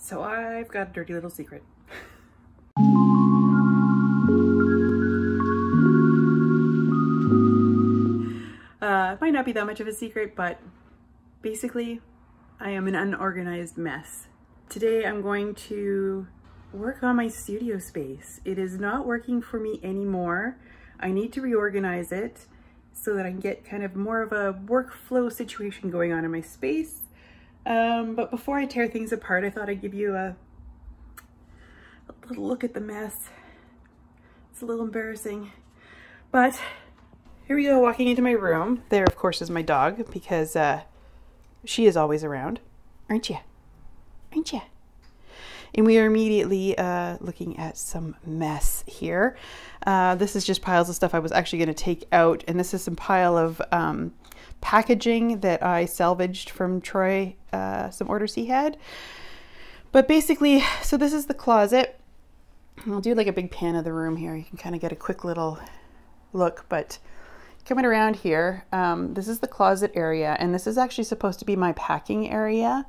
So I've got a dirty little secret. It might not be that much of a secret, but basically I am an unorganized mess. Today I'm going to work on my studio space. It is not working for me anymore. I need to reorganize it so that I can get kind of more of a workflow situation going on in my space. But before I tear things apart, I thought I'd give you a little look at the mess. It's a little embarrassing, but here we go, walking into my room. There, of course, is my dog because she is always around. Aren't you? Aren't you? And we are immediately looking at some mess here. This is just piles of stuff I was actually going to take out, and this is some pile of packaging that I salvaged from Troy, some orders he had. But basically, so this is the closet. I'll do like a big pan of the room here. You can kind of get a quick little look, but coming around here, this is the closet area, and this is actually supposed to be my packing area.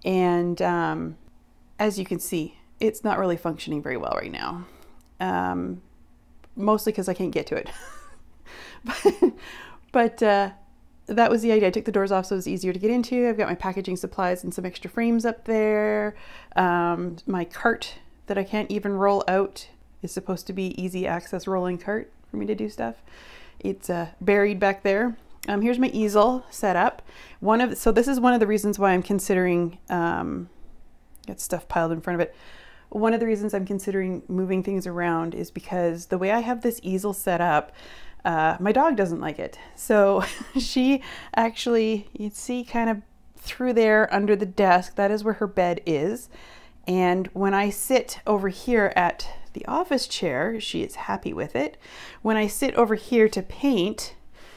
And as you can see, it's not really functioning very well right now. Mostly because I can't get to it. but that was the idea. I took the doors off so it was easier to get into. I've got my packaging supplies and some extra frames up there. My cart that I can't even roll out is supposed to be easy access rolling cart for me to do stuff. It's buried back there. Here's my easel set up. So this is one of the reasons why I'm considering, got stuff piled in front of it. One of the reasons I'm considering moving things around is because the way I have this easel set up, my dog doesn't like it. So she actually, you'd see kind of through there under the desk, that is where her bed is. And when I sit over here at the office chair, she is happy with it. When I sit over here to paint,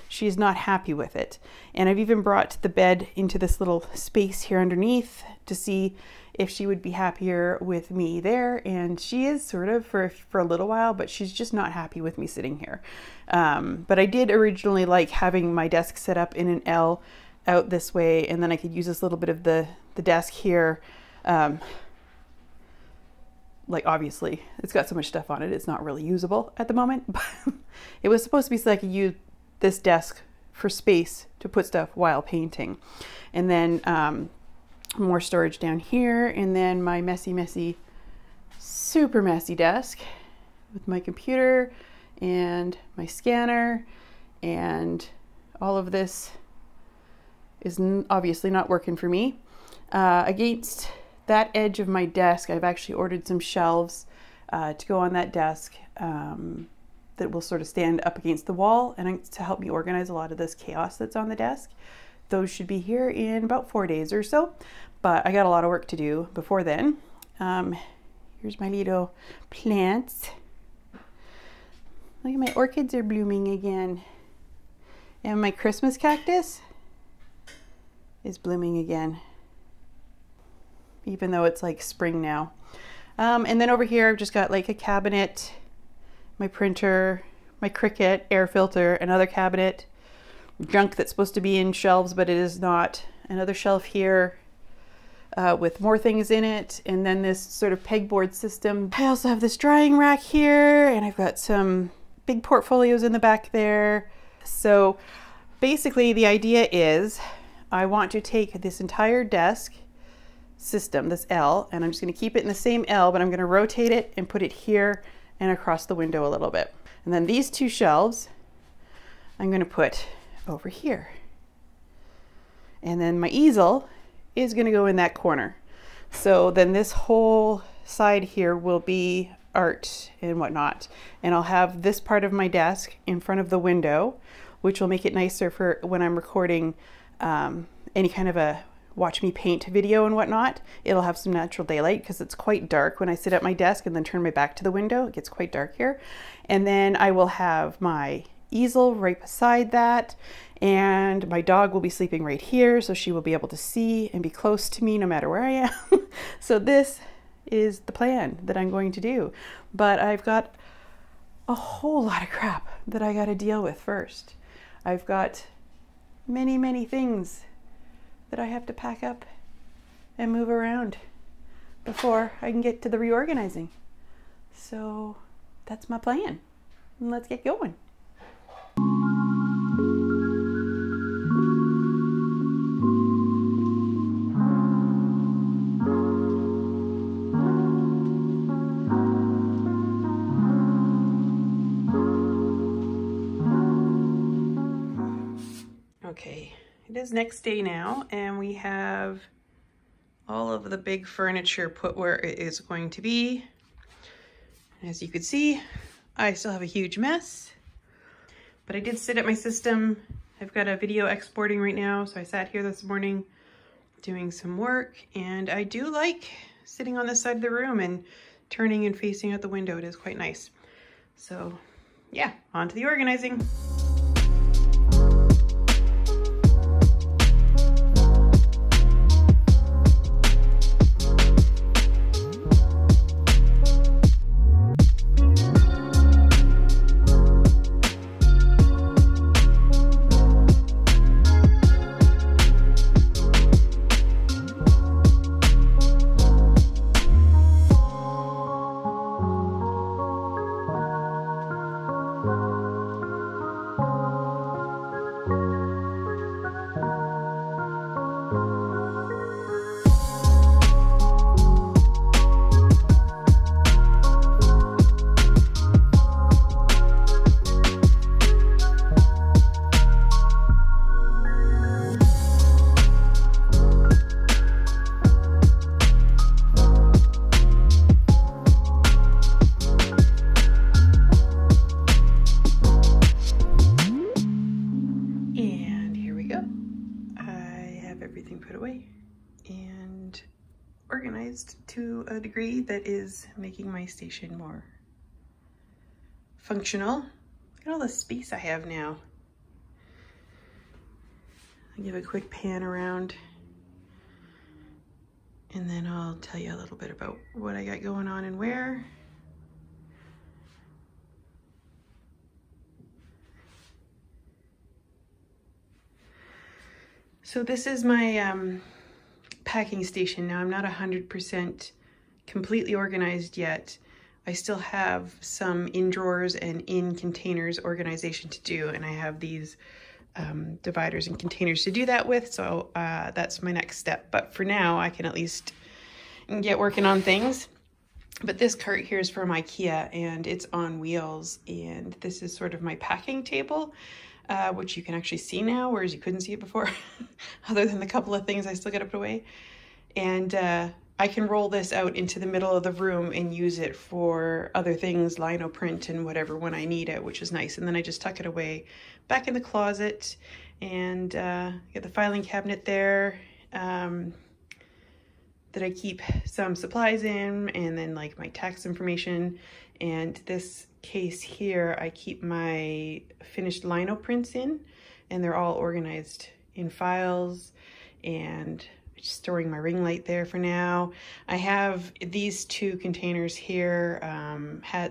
she's not happy with it. And I've even brought the bed into this little space here underneath to see if she would be happier with me there. And she is sort of for a little while, but she's just not happy with me sitting here. But I did originally like having my desk set up in an L out this way, and then I could use this little bit of the desk here. Like obviously it's got so much stuff on it, it's not really usable at the moment, but it was supposed to be so I could use this desk for space to put stuff while painting. And then more storage down here, and then my messy, super messy desk with my computer and my scanner, and all of this is obviously not working for me. Against that edge of my desk, I've actually ordered some shelves to go on that desk that will sort of stand up against the wall and to help me organize a lot of this chaos that's on the desk. Those should be here in about 4 days or so, but I got a lot of work to do before then. Here's my little plants. Look at my orchids are blooming again. And my Christmas cactus is blooming again, even though it's like spring now. And then over here, I've just got like a cabinet, my printer, my Cricut air filter, another cabinet, junk that's supposed to be in shelves, but it is not. Another shelf here with more things in it. And then this sort of pegboard system. I also have this drying rack here, and I've got some big portfolios in the back there. So basically the idea is I want to take this entire desk system, this L, and I'm just going to keep it in the same L, but I'm going to rotate it and put it here and across the window a little bit. And then these two shelves I'm going to put over here. And then my easel is going to go in that corner. So then this whole side here will be art and whatnot. And I'll have this part of my desk in front of the window, which will make it nicer for when I'm recording any kind of a watch me paint video and whatnot. It'll have some natural daylight because it's quite dark when I sit at my desk and then turn my back to the window. It gets quite dark here. And then I will have my easel right beside that, and my dog will be sleeping right here, so she will be able to see and be close to me no matter where I am. So this is the plan that I'm going to do. But I've got a whole lot of crap that I got to deal with first. I've got many things that I have to pack up and move around. before I can get to the reorganizing. So that's my plan. Let's get going. Okay, it is next day now, and we have all of the big furniture put where it is going to be. As you can see, I still have a huge mess, but I did sit at my system. I've got a video exporting right now, so I sat here this morning doing some work, and I do like sitting on this side of the room and turning and facing out the window. It is quite nice. So yeah, on to the organizing. Organized to a degree that is making my station more functional. Look at all the space I have now. I'll give a quick pan around, and then I'll tell you a little bit about what I got going on and where. So this is my packing station. Now I'm not 100% completely organized yet. I still have some in drawers and in containers organization to do, and I have these dividers and containers to do that with, so that's my next step. But for now, I can at least get working on things. But this cart here is from IKEA, and it's on wheels, and this is sort of my packing table, which you can actually see now, whereas you couldn't see it before, other than the couple of things I still got to put away. And I can roll this out into the middle of the room and use it for other things, lino print and whatever, when I need it, which is nice. And then I just tuck it away back in the closet, and get the filing cabinet there that I keep some supplies in, and then like my tax information. And this case here, I keep my finished lino prints in, and they're all organized in files, and just storing my ring light there for now. I have these two containers here.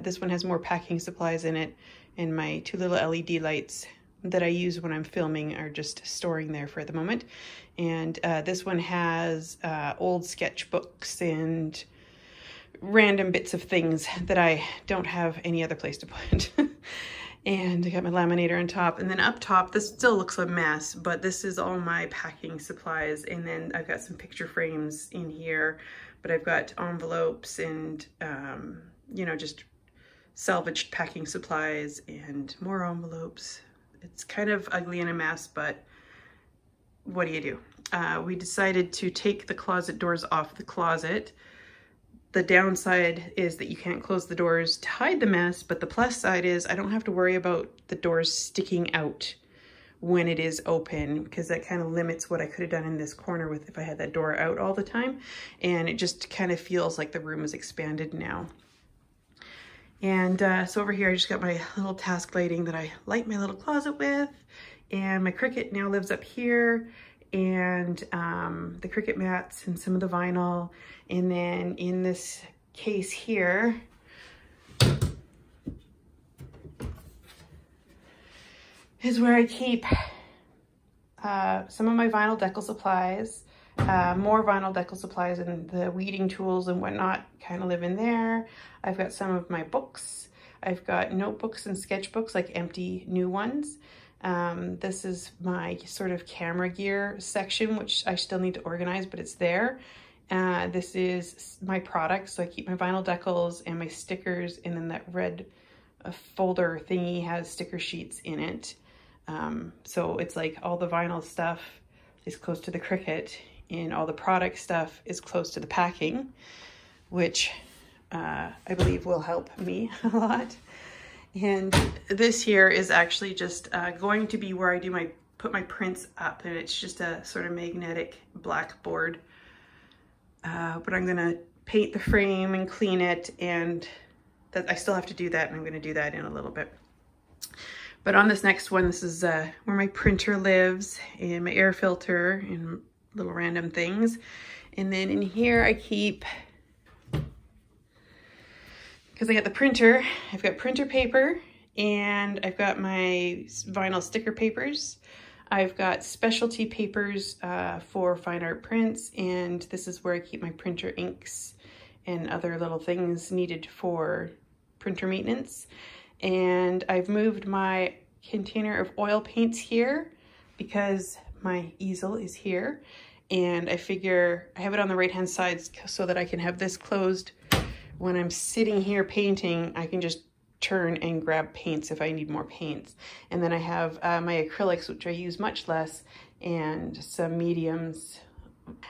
This one has more packing supplies in it, and my two little LED lights that I use when I'm filming are just storing there for the moment. And this one has old sketchbooks and random bits of things that I don't have any other place to put. And I got my laminator on top, and then up top, this still looks a mess, but this is all my packing supplies. And then I've got some picture frames in here, but I've got envelopes and, you know, just salvaged packing supplies and more envelopes. It's kind of ugly and a mess, but what do you do? We decided to take the closet doors off the closet. The downside is that you can't close the doors to hide the mess, but the plus side is I don't have to worry about the doors sticking out when it is open, because that kind of limits what I could have done in this corner with if I had that door out all the time. And it just kind of feels like the room is expanded now. And so over here, I just got my little task lighting that I light my little closet with, and my Cricut now lives up here, and the Cricut mats and some of the vinyl. And then in this case here, is where I keep some of my vinyl decal supplies. More vinyl decal supplies and the weeding tools and whatnot kind of live in there. I've got some of my books. I've got notebooks and sketchbooks, like empty new ones. This is my sort of camera gear section, which I still need to organize, but it's there. This is my products. So I keep my vinyl decals and my stickers, and then that red folder thingy has sticker sheets in it. So it's like all the vinyl stuff is close to the Cricut, and all the product stuff is close to the packing, which I believe will help me a lot. And this here is actually just going to be where I do put my prints up, and it's just a sort of magnetic blackboard. But I'm gonna paint the frame and clean it, and I still have to do that, and I'm gonna do that in a little bit. But on this next one, this is where my printer lives, and my air filter and little random things. And then in here I keep, because I got the printer, I've got printer paper, and I've got my vinyl sticker papers. I've got specialty papers for fine art prints, and this is where I keep my printer inks and other little things needed for printer maintenance. And I've moved my container of oil paints here because my easel is here, and I figure I have it on the right hand side so that I can have this closed. When I'm sitting here painting, I can just turn and grab paints if I need more paints. And then I have my acrylics, which I use much less, and some mediums.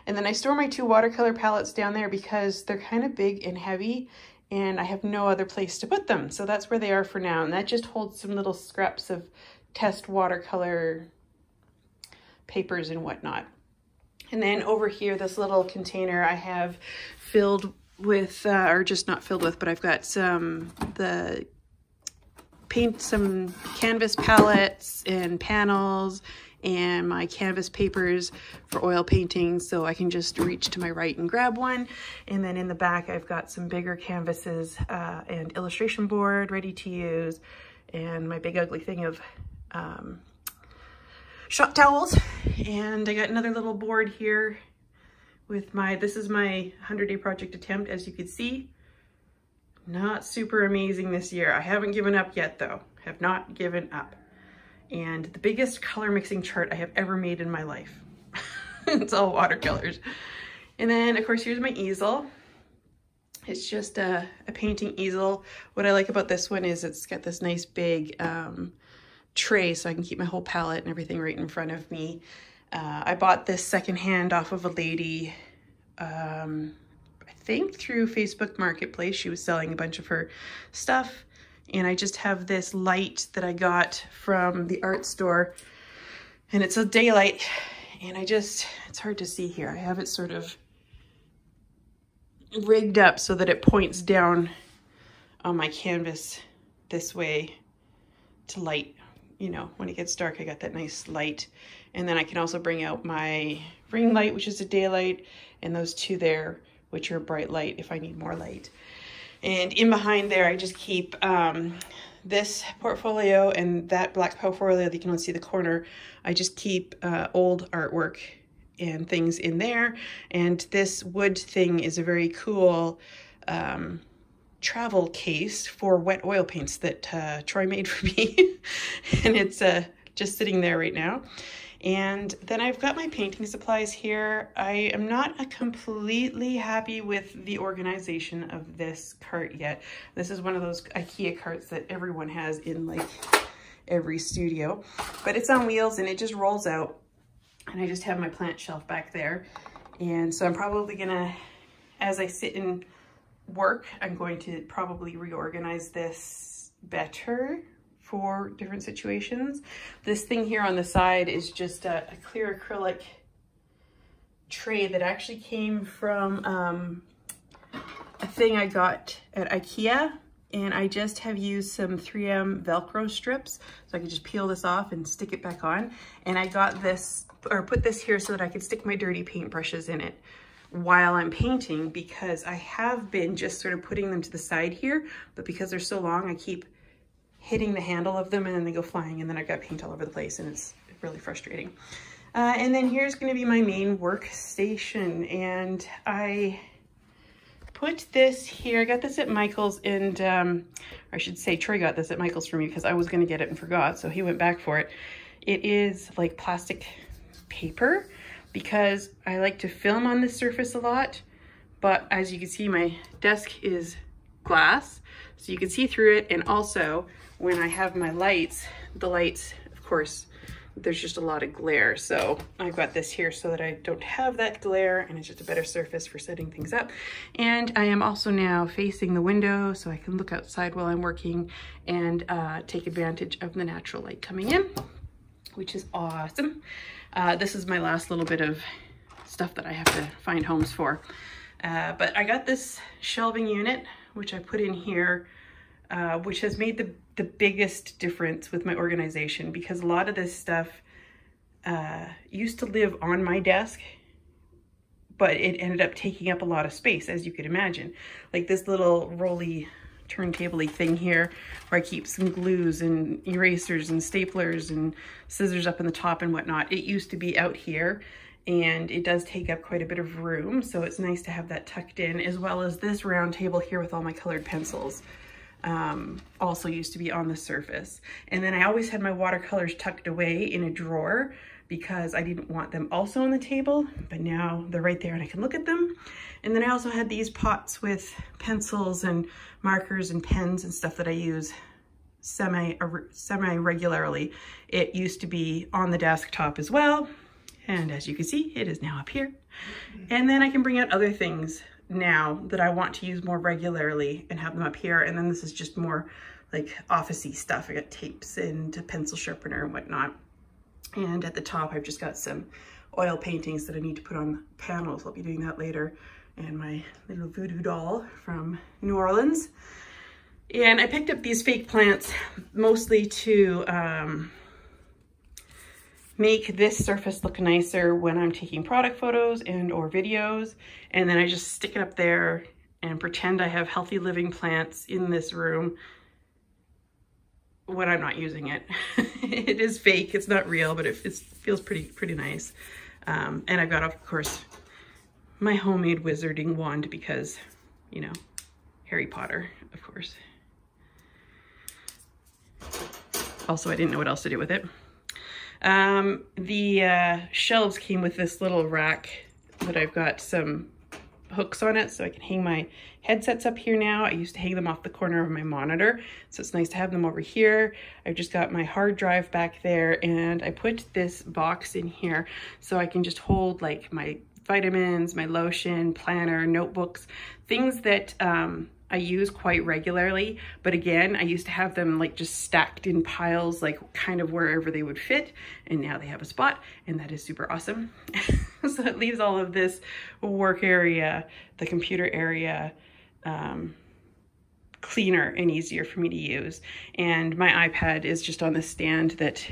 And then I store my 2 watercolor palettes down there because they're kind of big and heavy, and I have no other place to put them. So that's where they are for now. And that just holds some little scraps of test watercolor papers and whatnot. And then over here, this little container I have filled with, or just not filled with, but I've got some canvas palettes and panels and my canvas papers for oil painting, so I can just reach to my right and grab one. And then in the back, I've got some bigger canvases and illustration board ready to use, and my big ugly thing of shop towels. And I got another little board here with this is my 100-day project attempt. As you can see, not super amazing this year. I haven't given up yet though, have not given up. And the biggest color mixing chart I have ever made in my life. It's all watercolors. And then of course, here's my easel. It's just a painting easel. What I like about this one is it's got this nice big tray, so I can keep my whole palette and everything right in front of me. I bought this secondhand off of a lady, I think through Facebook Marketplace. She was selling a bunch of her stuff. And I just have this light that I got from the art store, and it's a daylight, and it's hard to see here. I have it sort of rigged up so that it points down on my canvas this way to light, you know, when it gets dark. I got that nice light. And then I can also bring out my ring light, which is a daylight, and those 2 there, which are bright light if I need more light. And in behind there, I just keep this portfolio and that black portfolio that you can only see the corner. I just keep old artwork and things in there. And this wood thing is a very cool travel case for wet oil paints that Troy made for me. And it's just sitting there right now. And then I've got my painting supplies here. I am not completely happy with the organization of this cart yet. This is one of those IKEA carts that everyone has in like every studio, but it's on wheels and it just rolls out. And I just have my plant shelf back there. And so I'm probably gonna, as I sit and work, I'm going to probably reorganize this better for different situations. This thing here on the side is just a clear acrylic tray that actually came from a thing I got at IKEA, and I just have used some 3M Velcro strips so I can just peel this off and stick it back on. And I got this, or put this here so that I could stick my dirty paintbrushes in it while I'm painting, because I have been just sort of putting them to the side here, but because they're so long, I keep hitting the handle of them and then they go flying, and then I've got paint all over the place, and it's really frustrating. And then here's going to be my main workstation, and I put this here. I got this at Michael's, and I should say Troy got this at Michael's for me because I was going to get it and forgot, so he went back for it. It is like plastic paper because I like to film on this surface a lot, but as you can see, my desk is glass, so you can see through it. And also when I have my lights, the lights, of course, there's just a lot of glare, so I've got this here so that I don't have that glare, and it's just a better surface for setting things up. And I am also now facing the window so I can look outside while I'm working and take advantage of the natural light coming in, which is awesome. This is my last little bit of stuff that I have to find homes for. But I got this shelving unit, which I put in here, which has made the biggest difference with my organization, because a lot of this stuff used to live on my desk, but it ended up taking up a lot of space, as you could imagine. Like this little rolly turntable-y thing here where I keep some glues and erasers and staplers and scissors up in the top and whatnot. It used to be out here, and it does take up quite a bit of room, so it's nice to have that tucked in, as well as this round table here with all my colored pencils. Also used to be on the surface. And then I always had my watercolors tucked away in a drawer because I didn't want them also on the table, but now they're right there and I can look at them. And then I also had these pots with pencils and markers and pens and stuff that I use semi-regularly. It used to be on the desktop as well, and as you can see, it is now up here. And then I can bring out other things now that I want to use more regularly and have them up here. And then this is just more like office-y stuff. I got tapes and a pencil sharpener and whatnot. And at the top, I've just got some oil paintings that I need to put on panels. I'll be doing that later. And my little voodoo doll from New Orleans. And I picked up these fake plants mostly to make this surface look nicer when I'm taking product photos and or videos. And then I just stick it up there and pretend I have healthy living plants in this room when I'm not using it. It is fake, it's not real, but it feels pretty nice. And I've got, of course, my homemade wizarding wand because, you know, Harry Potter, of course. Also, I didn't know what else to do with it. The shelves came with this little rack that I've got some hooks on it so I can hang my headsets up here now. I used to hang them off the corner of my monitor, so it's nice to have them over here. I've just got my hard drive back there, and I put this box in here so I can just hold like my vitamins, my lotion, planner, notebooks, things that I use quite regularly. But again, I used to have them like just stacked in piles, like kind of wherever they would fit. And now they have a spot, and that is super awesome. So it leaves all of this work area, the computer area, cleaner and easier for me to use. And my iPad is just on the stand that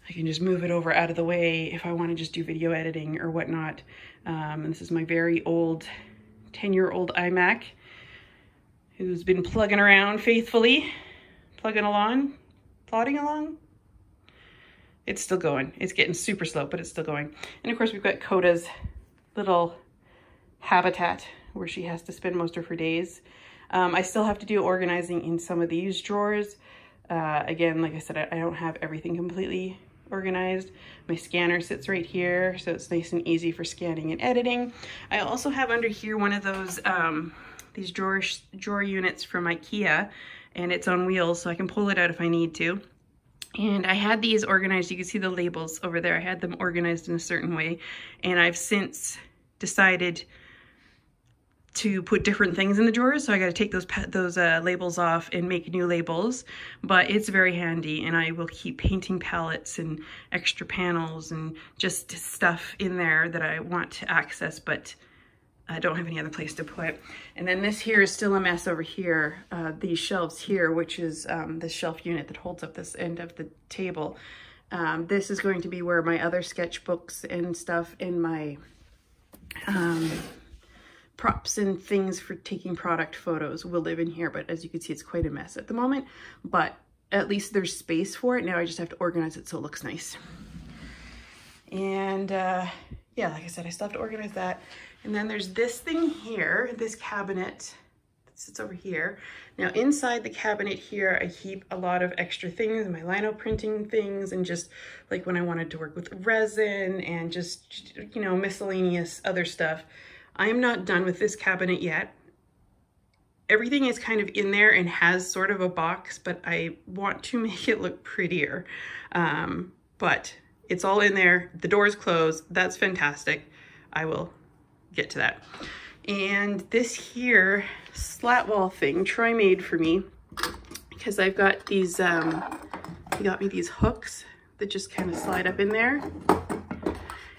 I can just move it over out of the way if I want to just do video editing or whatnot. And this is my very old 10-year-old iMac who's been plugging around faithfully, plodding along. It's still going. It's getting super slow, but it's still going. And of course, we've got Coda's little habitat where she has to spend most of her days. I still have to do organizing in some of these drawers. Again, like I said, I don't have everything completely organized. My scanner sits right here, so it's nice and easy for scanning and editing. I also have under here one of those these drawer units from IKEA, and it's on wheels, so I can pull it out if I need to. And I had these organized. You can see the labels over there. I had them organized in a certain way, and I've since decided to put different things in the drawers, so I got to take those labels off and make new labels. But it's very handy, and I will keep painting palettes and extra panels and just stuff in there that I want to access, but I don't have any other place to put. And then this here is still a mess over here. These shelves here, which is the shelf unit that holds up this end of the table. This is going to be where my other sketchbooks and stuff and my props and things for taking product photos will live in here. But as you can see, it's quite a mess at the moment, but at least there's space for it. Now I just have to organize it so it looks nice. And yeah, like I said, I still have to organize that. And then there's this thing here, this cabinet that sits over here. Now inside the cabinet here, I keep a lot of extra things, my lino printing things, and just like when I wanted to work with resin and just, you know, miscellaneous other stuff. I am not done with this cabinet yet. Everything is kind of in there and has sort of a box, but I want to make it look prettier. But it's all in there. The door's closed. That's fantastic. I will get to that. And this here slat wall thing Troy made for me, because I've got these, he got me these hooks that just kind of slide up in there.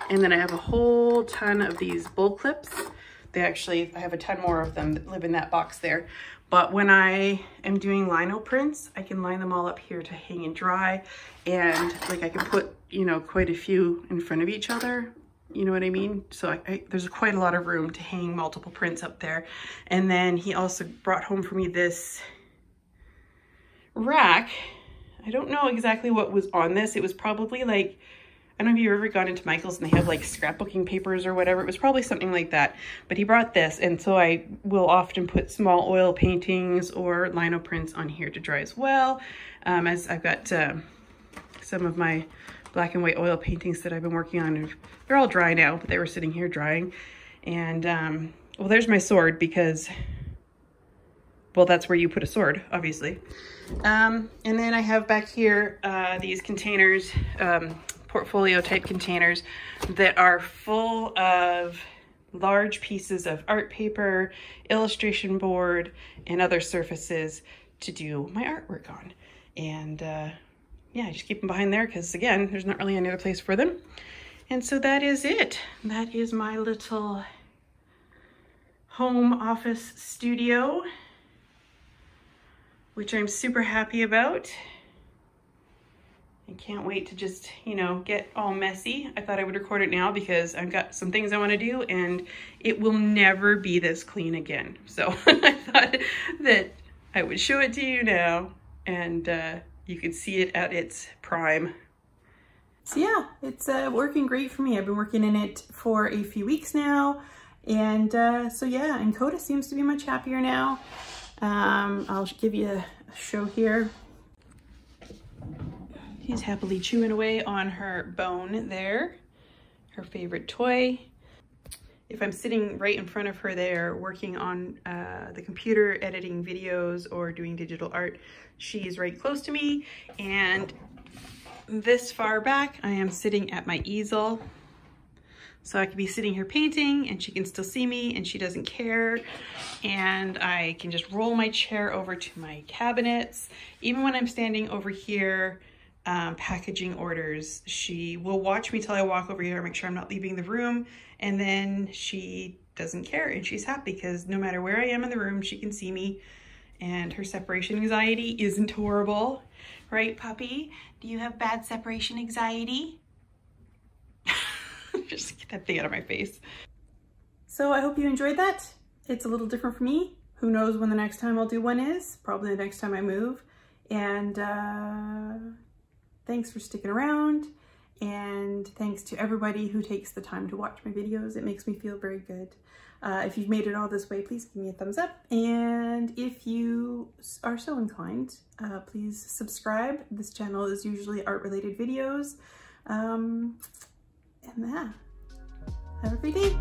And then I have a whole ton of these bull clips. They actually, I have a ton more of them that live in that box there. But when I am doing lino prints, I can line them all up here to hang and dry. And like I can put, you know, quite a few in front of each other. You know what I mean? So there's quite a lot of room to hang multiple prints up there. And then he also brought home for me this rack. I don't know exactly what was on this. It was probably like, I don't know if you've ever gone into Michael's and they have like scrapbooking papers or whatever. It was probably something like that. But he brought this, and so I will often put small oil paintings or lino prints on here to dry as well. As I've got some of my black and white oil paintings that I've been working on. They're all dry now, but they were sitting here drying. And well, there's my sword because, well, that's where you put a sword, obviously. And then I have back here these containers, portfolio type containers that are full of large pieces of art paper, illustration board, and other surfaces to do my artwork on. And yeah, I just keep them behind there because, again, there's not really any other place for them. And so that is it. That is my little home office studio, which I'm super happy about. I can't wait to just, you know, get all messy. I thought I would record it now because I've got some things I want to do and it will never be this clean again. So I thought that I would show it to you now, and you could see it at its prime. So yeah, it's working great for me. I've been working in it for a few weeks now. And so yeah, and Coda seems to be much happier now. I'll give you a show here. She's happily chewing away on her bone there, her favorite toy. If I'm sitting right in front of her there working on the computer, editing videos or doing digital art, she's right close to me. And this far back, I am sitting at my easel. So I could be sitting here painting and she can still see me and she doesn't care. And I can just roll my chair over to my cabinets. Even when I'm standing over here, packaging orders, she will watch me till I walk over here, make sure I'm not leaving the room, and then she doesn't care and she's happy because no matter where I am in the room, she can see me, and her separation anxiety isn't horrible. Right, puppy? Do you have bad separation anxiety? Just get that thing out of my face. So I hope you enjoyed that. It's a little different for me. Who knows when the next time I'll do one is. Probably the next time I move. And thanks for sticking around, and thanks to everybody who takes the time to watch my videos. It makes me feel very good. If you've made it all this way, please give me a thumbs up. And if you are so inclined, please subscribe. This channel is usually art-related videos. And yeah, have a great day.